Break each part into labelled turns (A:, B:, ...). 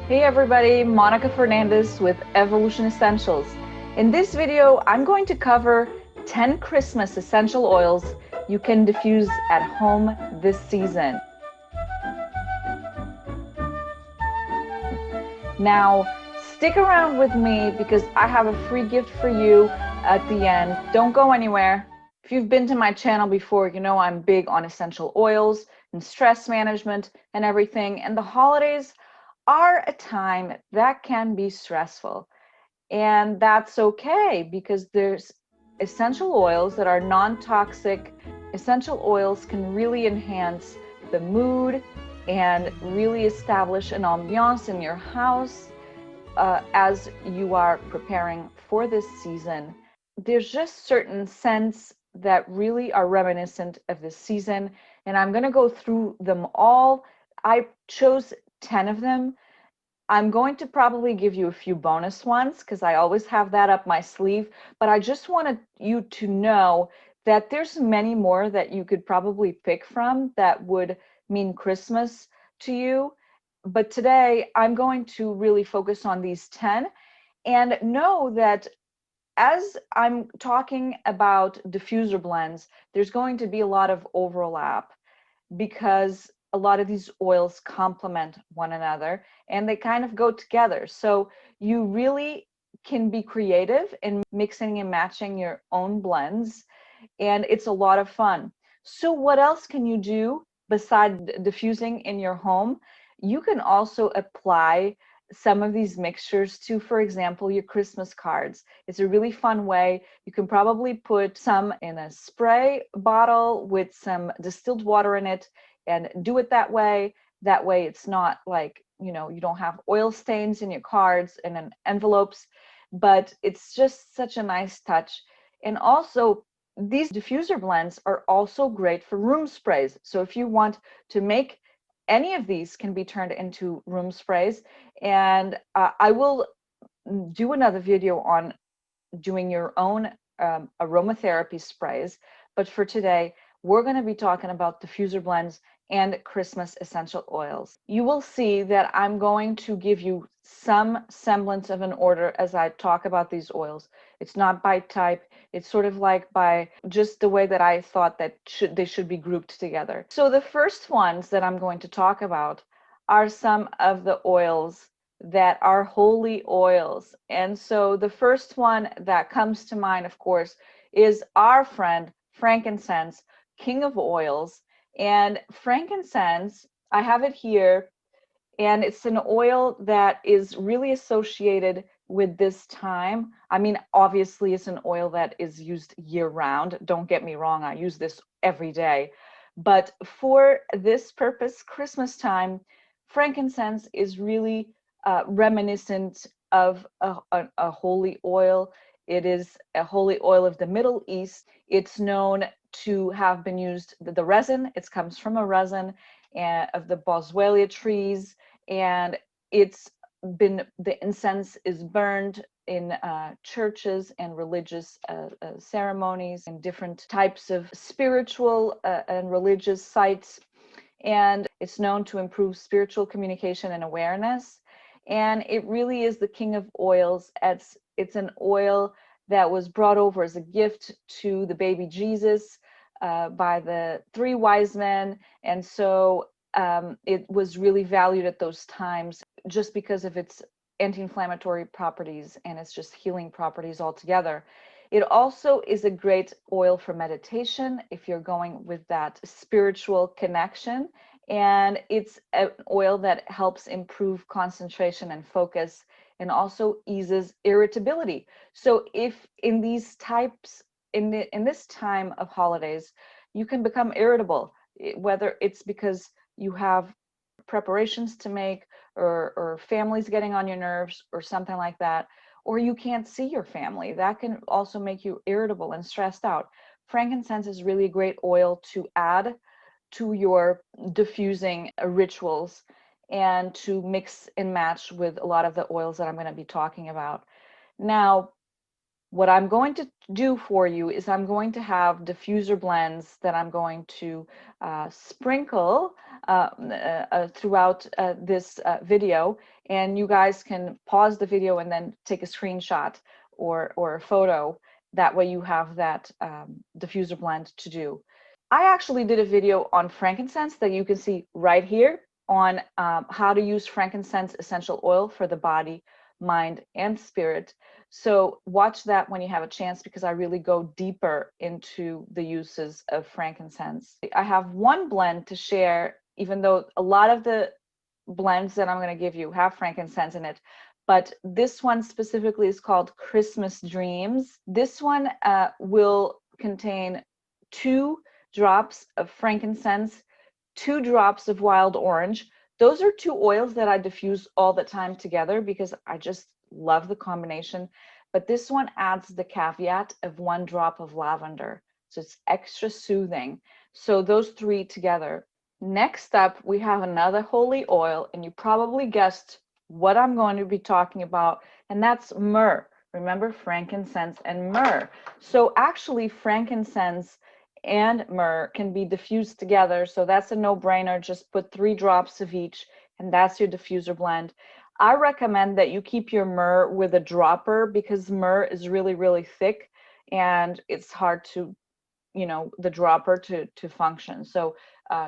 A: Hey everybody, Monica Fernandez with Evolution Essentials. In this video, I'm going to cover 10 Christmas essential oils you can diffuse at home this season. Now, stick around with me because I have a free gift for you at the end. Don't go anywhere. If you've been to my channel before, you know I'm big on essential oils and stress management and everything. And the holidays are a time that can be stressful. And that's okay because there's essential oils that are non-toxic. Essential oils can really enhance the mood and really establish an ambiance in your house as you are preparing for this season. There's just certain scents that really are reminiscent of this season, and I'm going to go through them all. I chose 10 of them. I'm going to probably give you a few bonus ones because I always have that up my sleeve, but I just wanted you to know that there's many more that you could probably pick from that would mean Christmas to you. But today I'm going to really focus on these 10 and know that as I'm talking about diffuser blends, there's going to be a lot of overlap because a lot of these oils complement one another and they kind of go together. So you really can be creative in mixing and matching your own blends, and it's a lot of fun. So what else can you do besides diffusing in your home? You can also apply some of these mixtures to, for example, your Christmas cards. It's a really fun way. You can probably put some in a spray bottle with some distilled water in it and do it that way. That way it's not like, you don't have oil stains in your cards and in envelopes, but it's just such a nice touch. And also, these diffuser blends are also great for room sprays. So if you want to make any of these can be turned into room sprays. And I will do another video on doing your own aromatherapy sprays. But for today, we're going to be talking about diffuser blends and Christmas essential oils. You will see that I'm going to give you some semblance of an order as I talk about these oils. It's not by type. It's sort of like by just the way that I thought that they should be grouped together. So the first ones that I'm going to talk about are some of the oils that are holy oils. And so the first one that comes to mind, of course, is our friend frankincense, king of oils. And frankincense, I have it here, and it's an oil that is really associated with this time. I mean, obviously, it's an oil that is used year round. Don't get me wrong, I use this every day. But for this purpose, Christmas time, frankincense is really reminiscent of a holy oil. It is a holy oil of the Middle East. It's known to have been used, the resin, it comes from a resin of the boswellia trees, and it's been, the incense is burned in churches and religious ceremonies and different types of spiritual and religious sites. And it's known to improve spiritual communication and awareness. And it really is the king of oils. It's an oil that was brought over as a gift to the baby Jesus by the three wise men. And so it was really valued at those times just because of its anti-inflammatory properties and its just healing properties altogether. It also is a great oil for meditation if you're going with that spiritual connection. And it's an oil that helps improve concentration and focus and also eases irritability. So if in these types, in this time of holidays, you can become irritable, whether it's because you have preparations to make, or family's getting on your nerves or something like that, or you can't see your family, that can also make you irritable and stressed out. Frankincense is really a great oil to add to your diffusing rituals and to mix and match with a lot of the oils that I'm going to be talking about. Now, What I'm going to do for you is I'm going to have diffuser blends that I'm going to sprinkle throughout this video, and you guys can pause the video and then take a screenshot or a photo. That way you have that diffuser blend to do. I actually did a video on frankincense that you can see right here on how to use frankincense essential oil for the body, mind, and spirit. So watch that when you have a chance, because I really go deeper into the uses of frankincense. I have one blend to share, even though a lot of the blends that I'm going to give you have frankincense in it. But this one specifically is called Christmas Dreams. This one will contain 2 drops of frankincense, 2 drops of wild orange. Those are 2 oils that I diffuse all the time together because I just love the combination. But this one adds the caveat of 1 drop of lavender. So it's extra soothing. So those 3 together. Next up, we have another holy oil, and you probably guessed what I'm going to be talking about, and that's myrrh. Remember, frankincense and myrrh. So actually, frankincense and myrrh can be diffused together, so that's a no-brainer. Just put 3 drops of each, and that's your diffuser blend. I recommend that you keep your myrrh with a dropper because myrrh is really, really thick, and it's hard to, the dropper to function. So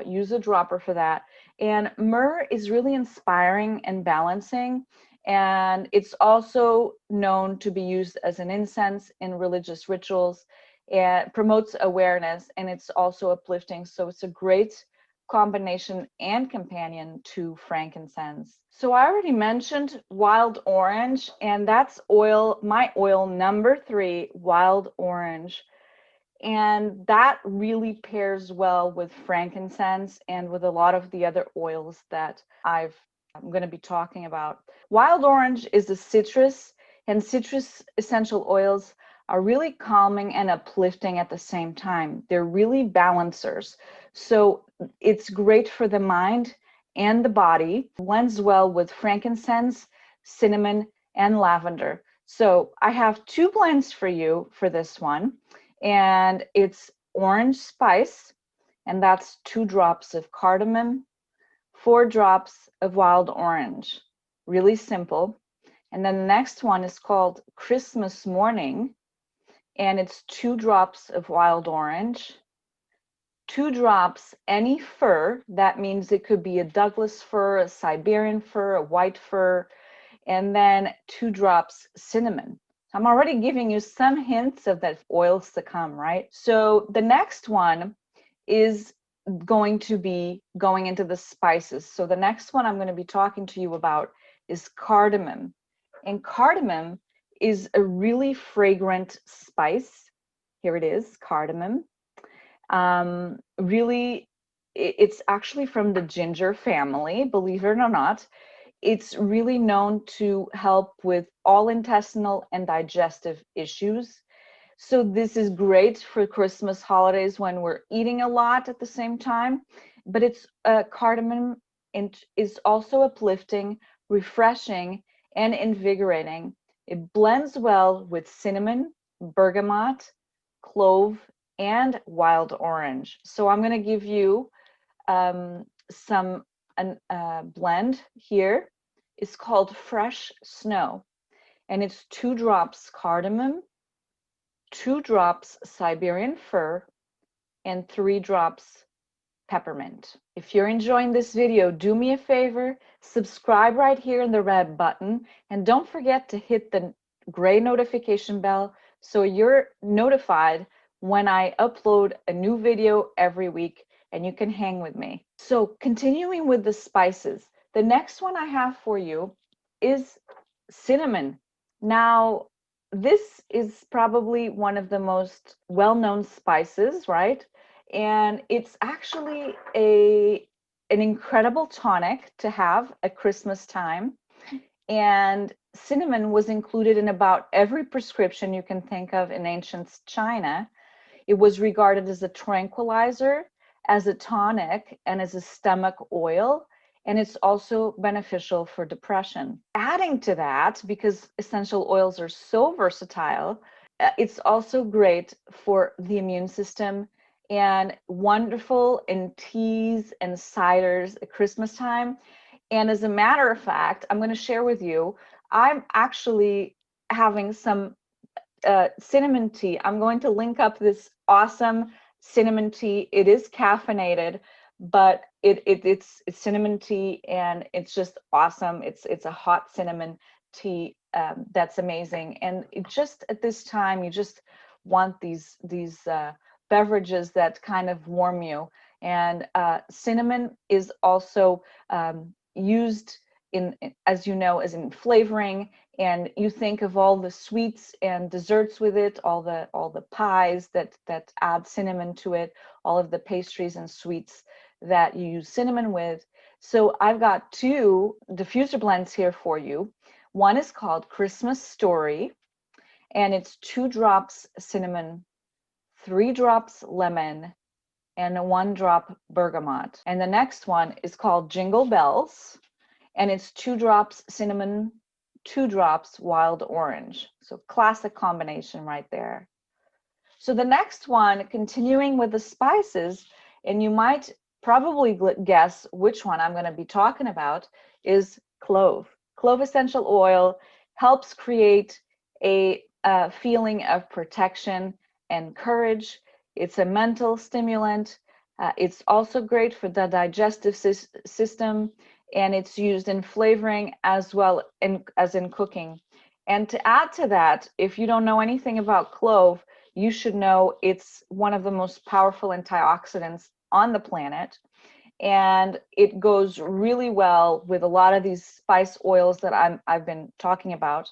A: use a dropper for that. And myrrh is really inspiring and balancing, and it's also known to be used as an incense in religious rituals, and promotes awareness, and it's also uplifting. So it's a great combination and companion to frankincense. So I already mentioned wild orange, and that's my oil number 3, wild orange. And that really pairs well with frankincense and with a lot of the other oils that I'm going to be talking about. Wild orange is a citrus, and citrus essential oils are really calming and uplifting at the same time. They're really balancers. So it's great for the mind and the body. Blends well with frankincense, cinnamon, and lavender. So I have 2 blends for you for this one. And it's orange spice, and that's 2 drops of cardamom, 4 drops of wild orange. Really simple. And then the next one is called Christmas Morning, and it's 2 drops of wild orange, 2 drops any fir. That means it could be a Douglas fir, a Siberian fir, a white fir, and then 2 drops cinnamon. I'm already giving you some hints of that oils to come, right? So the next one is going to be going into the spices. So the next one I'm going to be talking to you about is cardamom. And cardamom is a really fragrant spice. Here it is, cardamom. Really, it's actually from the ginger family, believe it or not. It's really known to help with all intestinal and digestive issues. So this is great for Christmas holidays when we're eating a lot at the same time. But it's cardamom is also uplifting, refreshing, and invigorating. It blends well with cinnamon, bergamot, clove, and wild orange. So I'm going to give you some blend here. Is called Fresh Snow, and it's 2 drops cardamom, 2 drops Siberian fir, and 3 drops peppermint. If you're enjoying this video, do me a favor, subscribe right here in the red button, and don't forget to hit the gray notification bell so you're notified when I upload a new video every week and you can hang with me. So continuing with the spices, the next one I have for you is cinnamon. Now, this is probably one of the most well-known spices, right? And it's actually an incredible tonic to have at Christmas time. And cinnamon was included in about every prescription you can think of in ancient China. It was regarded as a tranquilizer, as a tonic, and as a stomach oil. And it's also beneficial for depression. Adding to that, because essential oils are so versatile, it's also great for the immune system and wonderful in teas and ciders at Christmas time. And as a matter of fact, I'm going to share with you, I'm actually having some cinnamon tea. I'm going to link up this awesome cinnamon tea. It is caffeinated, but it's cinnamon tea, and it's just awesome. It's a hot cinnamon tea that's amazing. And it just at this time, you just want these beverages that kind of warm you. And cinnamon is also used as you know, as in flavoring, and you think of all the sweets and desserts with it, all the pies that add cinnamon to it, all of the pastries and sweets that you use cinnamon with. So I've got two diffuser blends here for you. One is called Christmas Story, and it's 2 drops cinnamon, 3 drops lemon, and 1 drop bergamot. And the next one is called Jingle Bells, and it's 2 drops cinnamon, 2 drops wild orange. So classic combination right there. So the next one, continuing with the spices, and you might probably guess which one I'm going to be talking about, is clove. Clove essential oil helps create a feeling of protection and courage. It's a mental stimulant. It's also great for the digestive system, and it's used in flavoring as well as in cooking. And to add to that, if you don't know anything about clove, you should know it's one of the most powerful antioxidants on the planet. And it goes really well with a lot of these spice oils that I've been talking about.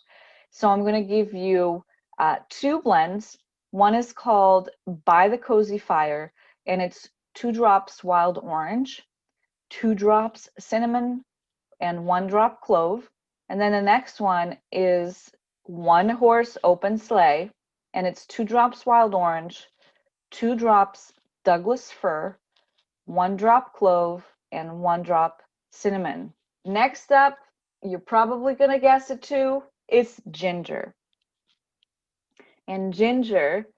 A: So I'm going to give you 2 blends. One is called By the Cozy Fire, and it's 2 drops wild orange, 2 drops cinnamon, and 1 drop clove. And then the next one is One Horse Open Sleigh, and it's 2 drops wild orange, 2 drops Douglas fir, 1 drop clove, and 1 drop cinnamon. Next up, you're probably going to guess it too, it's ginger. And ginger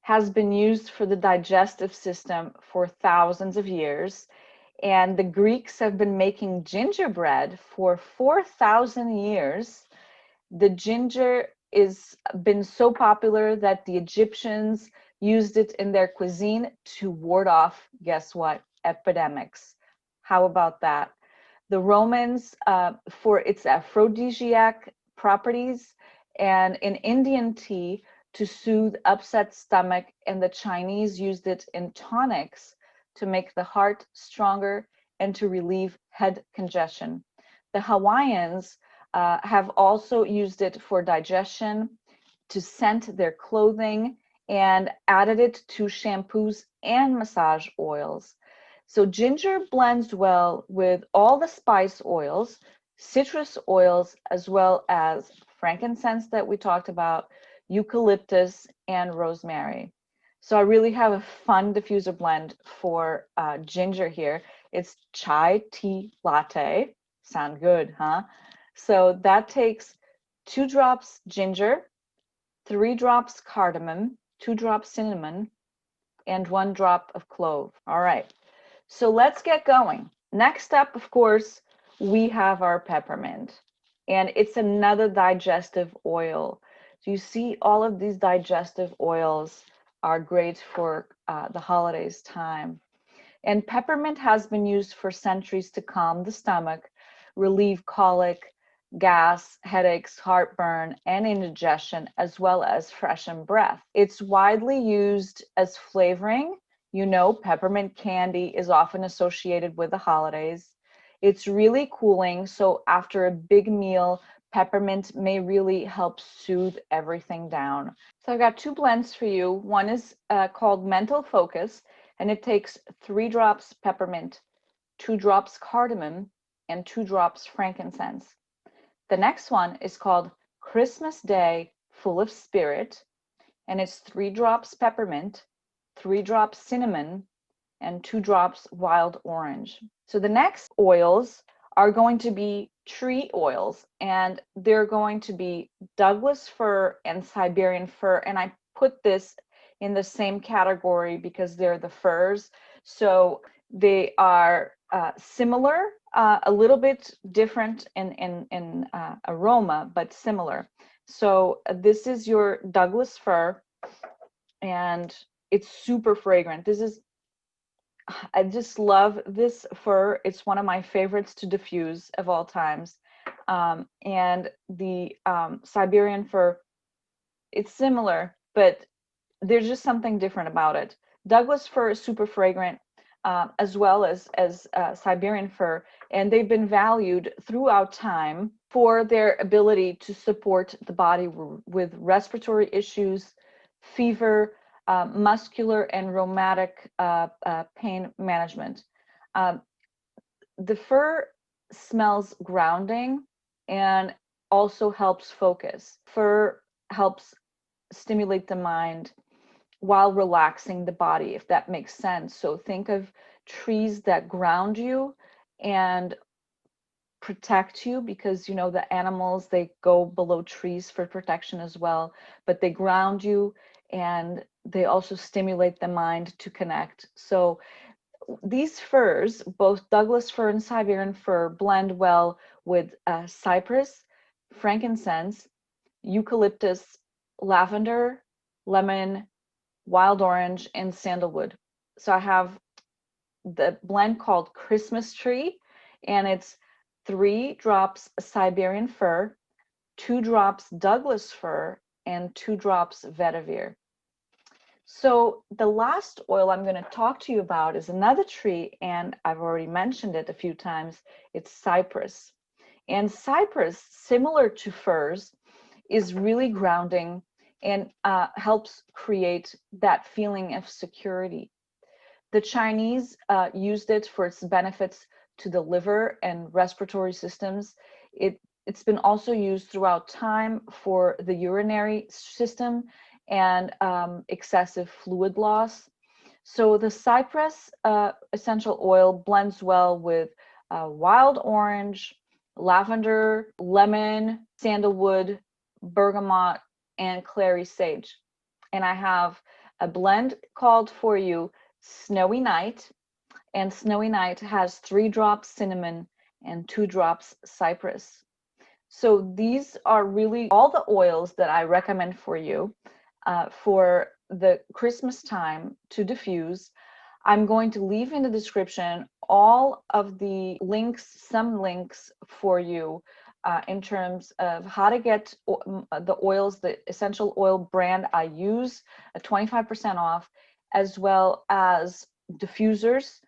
A: has been used for the digestive system for thousands of years. And the Greeks have been making gingerbread for 4,000 years. The ginger has been so popular that the Egyptians used it in their cuisine to ward off, guess what, epidemics. How about that? The Romans, for its aphrodisiac properties, and in Indian tea to soothe upset stomach, and the Chinese used it in tonics to make the heart stronger and to relieve head congestion. The Hawaiians have also used it for digestion, to scent their clothing, and added it to shampoos and massage oils. So ginger blends well with all the spice oils, citrus oils, as well as frankincense that we talked about, eucalyptus, and rosemary. So I really have a fun diffuser blend for ginger here. It's chai tea latte. Sound good, huh? So that takes 2 drops ginger, 3 drops cardamom, 2 drops cinnamon, and 1 drop of clove. All right, so let's get going. Next up, of course, we have our peppermint, and it's another digestive oil. So you see all of these digestive oils are great for the holidays time. And peppermint has been used for centuries to calm the stomach, relieve colic, gas, headaches, heartburn, and indigestion, as well as freshen breath. It's widely used as flavoring. You know, peppermint candy is often associated with the holidays. It's really cooling, so after a big meal, peppermint may really help soothe everything down. So I've got 2 blends for you. One is called Mental Focus, and it takes 3 drops peppermint, 2 drops cardamom, and 2 drops frankincense. The next one is called Christmas Day Full of Spirit, and it's 3 drops peppermint, 3 drops cinnamon, and 2 drops wild orange. So the next oils are going to be tree oils, and they're going to be Douglas fir and Siberian fir. And I put this in the same category because they're the firs. So they are similar, a little bit different in aroma, but similar. So this is your Douglas fir, and it's super fragrant. I just love this fir. It's one of my favorites to diffuse of all times. And the Siberian fir, it's similar, but there's just something different about it. Douglas fir is super fragrant, as well as Siberian fir, and they've been valued throughout time for their ability to support the body with respiratory issues, fever, muscular and rheumatic pain management. The fir smells grounding and also helps focus. Fir helps stimulate the mind while relaxing the body, if that makes sense. So think of trees that ground you and protect you, because you know the animals, they go below trees for protection as well, but they ground you and they also stimulate the mind to connect. So these firs, both Douglas fir and Siberian fir, blend well with cypress, frankincense, eucalyptus, lavender, lemon, wild orange, and sandalwood. So I have the blend called Christmas Tree, and it's 3 drops Siberian fir, 2 drops Douglas fir, and 2 drops vetiver. So the last oil I'm going to talk to you about is another tree, and I've already mentioned it a few times. It's cypress. And cypress, similar to firs, is really grounding and helps create that feeling of security. The Chinese used it for its benefits to the liver and respiratory systems. It's been also used throughout time for the urinary system and excessive fluid loss. So the cypress essential oil blends well with wild orange, lavender, lemon, sandalwood, bergamot, and clary sage. And I have a blend called for you Snowy Night, and Snowy Night has 3 drops cinnamon and 2 drops cypress. So these are really all the oils that I recommend for you for the Christmas time to diffuse. I'm going to leave in the description all of the links, some links for you in terms of how to get the oils, the essential oil brand I use, at 25% off, as well as diffusers.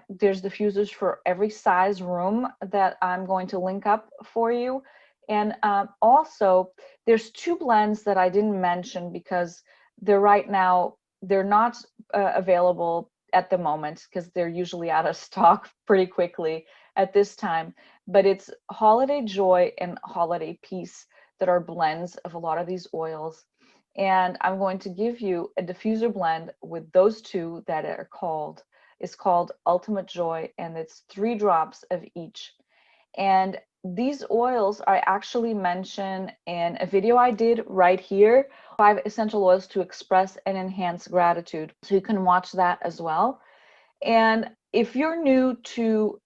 A: There's diffusers for every size room that I'm going to link up for you. And also, there's 2 blends that I didn't mention because they're right now, they're not available at the moment because they're usually out of stock pretty quickly at this time. But it's Holiday Joy and Holiday Peace that are blends of a lot of these oils. And I'm going to give you a diffuser blend with those 2 that are called, it's called Ultimate Joy, and it's 3 drops of each. And these oils I actually mention in a video I did right here, 5 essential oils to express and enhance gratitude. So you can watch that as well. And if you're new to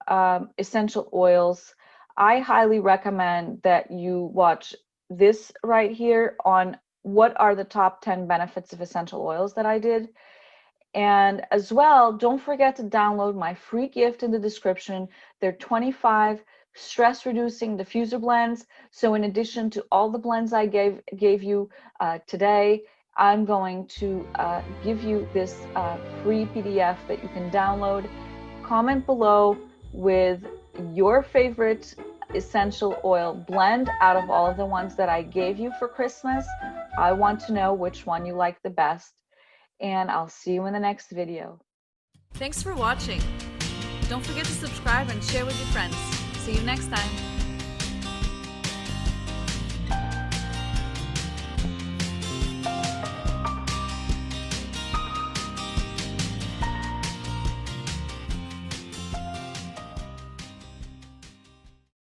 A: essential oils, I highly recommend that you watch this right here on what are the top 10 benefits of essential oils that I did. And as well, don't forget to download my free gift in the description. They're 25 stress reducing diffuser blends. So in addition to all the blends I gave you today, I'm going to give you this free PDF that you can download. Comment below with your favorite essential oil blend out of all of the ones that I gave you for Christmas. I want to know which one you like the best, and I'll see you in the next video.
B: Thanks for watching. Don't forget to subscribe and share with your friends. See you next time.